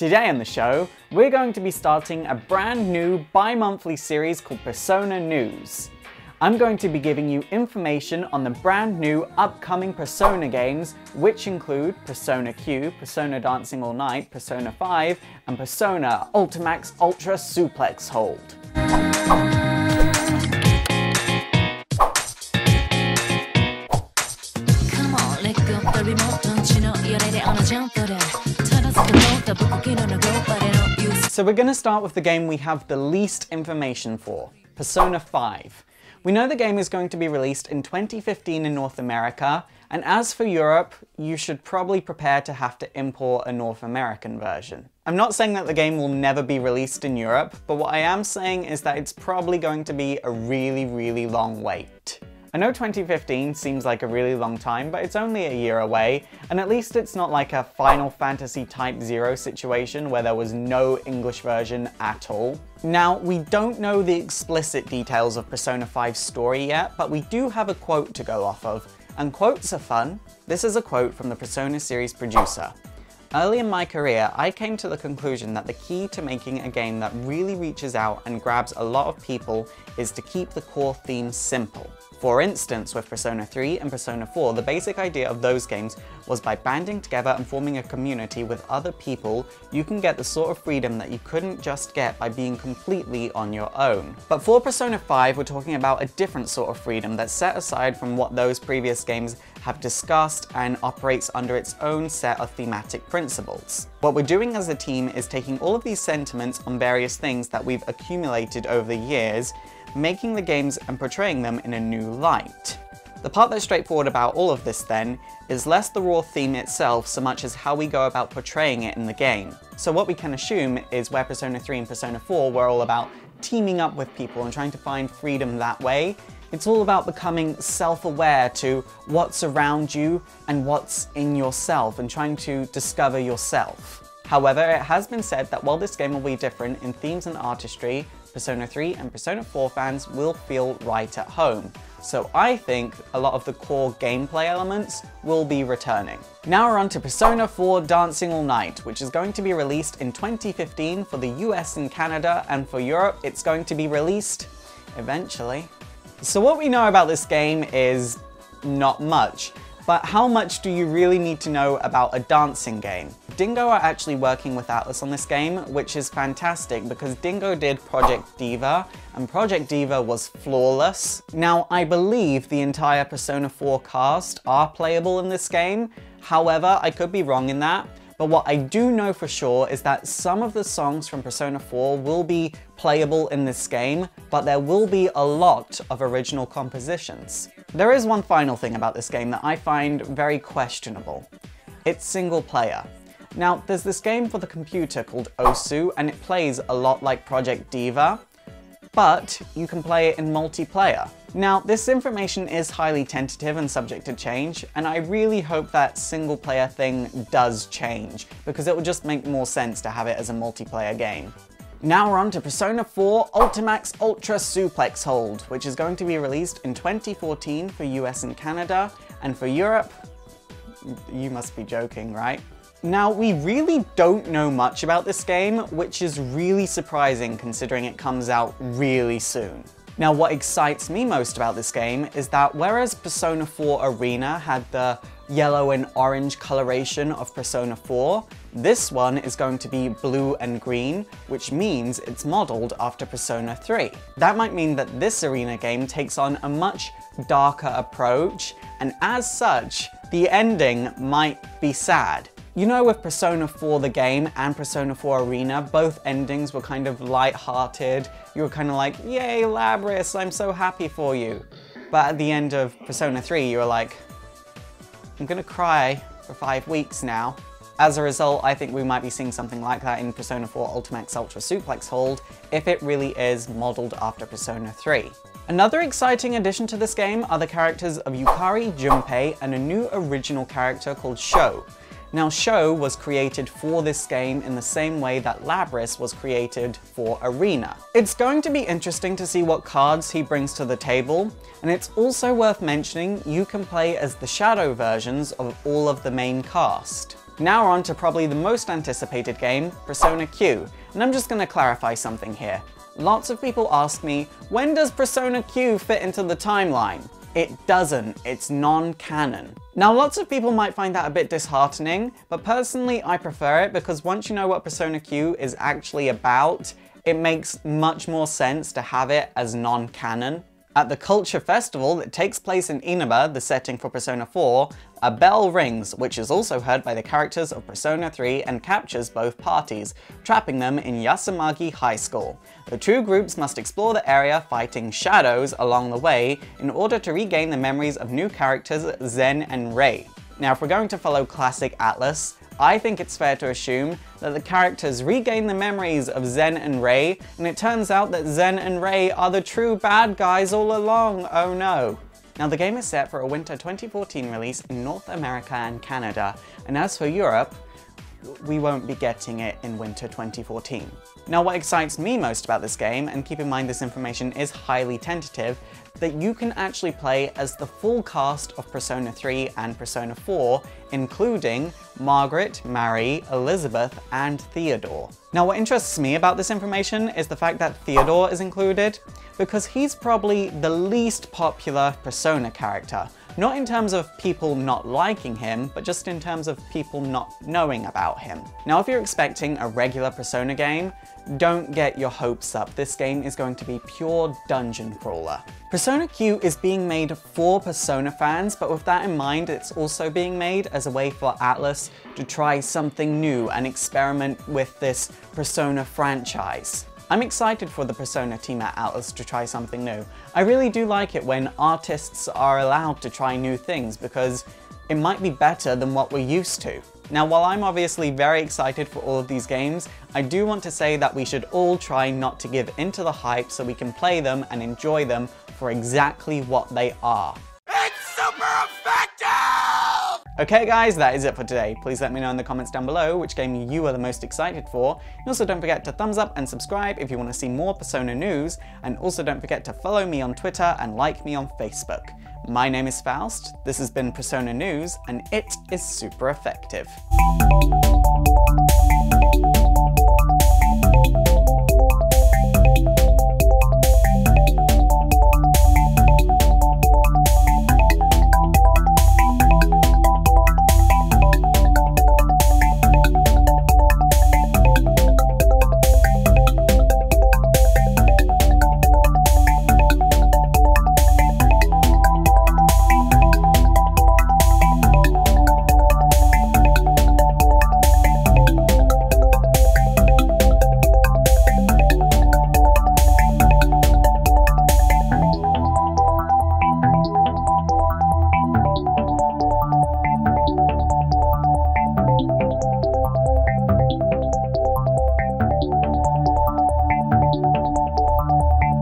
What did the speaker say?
Today on the show, we're going to be starting a brand new bi-monthly series called Persona News. I'm going to be giving you information on the brand new upcoming Persona games, which include Persona Q, Persona Dancing All Night, Persona 5, and Persona Ultimax Ultra Suplex Hold. So we're going to start with the game we have the least information for, Persona 5. We know the game is going to be released in 2015 in North America, and as for Europe, you should probably prepare to have to import a North American version. I'm not saying that the game will never be released in Europe, but what I am saying is that it's probably going to be a really long wait. I know 2015 seems like a really long time, but it's only a year away, and at least it's not like a Final Fantasy Type 0 situation where there was no English version at all. Now, we don't know the explicit details of Persona 5's story yet, but we do have a quote to go off of, and quotes are fun. This is a quote from the Persona series producer. Early in my career, I came to the conclusion that the key to making a game that really reaches out and grabs a lot of people is to keep the core theme simple. For instance, with Persona 3 and Persona 4, the basic idea of those games was by banding together and forming a community with other people, you can get the sort of freedom that you couldn't just get by being completely on your own. But for Persona 5, we're talking about a different sort of freedom that's set aside from what those previous games have discussed and operates under its own set of thematic principles. What we're doing as a team is taking all of these sentiments on various things that we've accumulated over the years, making the games and portraying them in a new light. The part that's straightforward about all of this then is less the raw theme itself so much as how we go about portraying it in the game. So what we can assume is where Persona 3 and Persona 4 were all about teaming up with people and trying to find freedom that way, it's all about becoming self-aware to what's around you and what's in yourself and trying to discover yourself. However, it has been said that while this game will be different in themes and artistry, Persona 3 and Persona 4 fans will feel right at home. So I think a lot of the core gameplay elements will be returning. Now we're on to Persona 4 Dancing All Night, which is going to be released in 2015 for the US and Canada, and for Europe it's going to be released eventually. So what we know about this game is not much. But how much do you really need to know about a dancing game? Dingo are actually working with Atlus on this game, which is fantastic because Dingo did Project Diva, and Project Diva was flawless. Now, I believe the entire Persona 4 cast are playable in this game. However, I could be wrong in that. But what I do know for sure is that some of the songs from Persona 4 will be playable in this game, but there will be a lot of original compositions. There is one final thing about this game that I find very questionable. It's single player. Now, there's this game for the computer called Osu, and it plays a lot like Project Diva, but you can play it in multiplayer. Now, this information is highly tentative and subject to change, and I really hope that single player thing does change, because it will just make more sense to have it as a multiplayer game. Now we're on to Persona 4 Ultimax Ultra Suplex Hold, which is going to be released in 2014 for US and Canada, and for Europe, you must be joking, right? Now, we really don't know much about this game, which is really surprising considering it comes out really soon. Now, what excites me most about this game is that whereas Persona 4 Arena had the yellow and orange coloration of Persona 4, this one is going to be blue and green, which means it's modeled after Persona 3. That might mean that this Arena game takes on a much darker approach, and as such, the ending might be sad. You know, with Persona 4 the game and Persona 4 Arena, both endings were kind of light-hearted. You were kind of like, yay, Labris, I'm so happy for you. But at the end of Persona 3, you were like, I'm gonna cry for 5 weeks now. As a result, I think we might be seeing something like that in Persona 4 Ultimax Ultra Suplex Hold, if it really is modeled after Persona 3. Another exciting addition to this game are the characters of Yukari, Junpei, and a new original character called Sho. Now, Sho was created for this game in the same way that Labris was created for Arena. It's going to be interesting to see what cards he brings to the table, and it's also worth mentioning you can play as the shadow versions of all of the main cast. Now we're on to probably the most anticipated game, Persona Q, and I'm just going to clarify something here. Lots of people ask me, when does Persona Q fit into the timeline? It doesn't, it's non-canon. Now lots of people might find that a bit disheartening, but personally I prefer it because once you know what Persona Q is actually about, it makes much more sense to have it as non-canon. At the Culture Festival that takes place in Inaba, the setting for Persona 4, a bell rings, which is also heard by the characters of Persona 3 and captures both parties, trapping them in Yasumagi High School. The two groups must explore the area fighting shadows along the way in order to regain the memories of new characters Zen and Rei. Now if we're going to follow classic Atlus, I think it's fair to assume that the characters regain the memories of Zen and Rei, and it turns out that Zen and Rei are the true bad guys all along, oh no. Now the game is set for a winter 2014 release in North America and Canada, and as for Europe, we won't be getting it in winter 2014. Now what excites me most about this game, and keep in mind this information is highly tentative, that you can actually play as the full cast of Persona 3 and Persona 4, including Margaret, Mary, Elizabeth, and Theodore. Now what interests me about this information is the fact that Theodore is included, because he's probably the least popular Persona character. Not in terms of people not liking him, but just in terms of people not knowing about him. Now if you're expecting a regular Persona game, don't get your hopes up. This game is going to be pure dungeon crawler. Persona Q is being made for Persona fans, but with that in mind, it's also being made as a way for Atlus to try something new and experiment with this Persona franchise. I'm excited for the Persona team at Atlus to try something new. I really do like it when artists are allowed to try new things because it might be better than what we're used to. Now while I'm obviously very excited for all of these games, I do want to say that we should all try not to give into the hype so we can play them and enjoy them for exactly what they are. It's super effective! Okay guys, that is it for today. Please let me know in the comments down below which game you are the most excited for. And also don't forget to thumbs up and subscribe if you want to see more Persona news, and also don't forget to follow me on Twitter and like me on Facebook. My name is Faust, this has been Persona News, and it is super effective.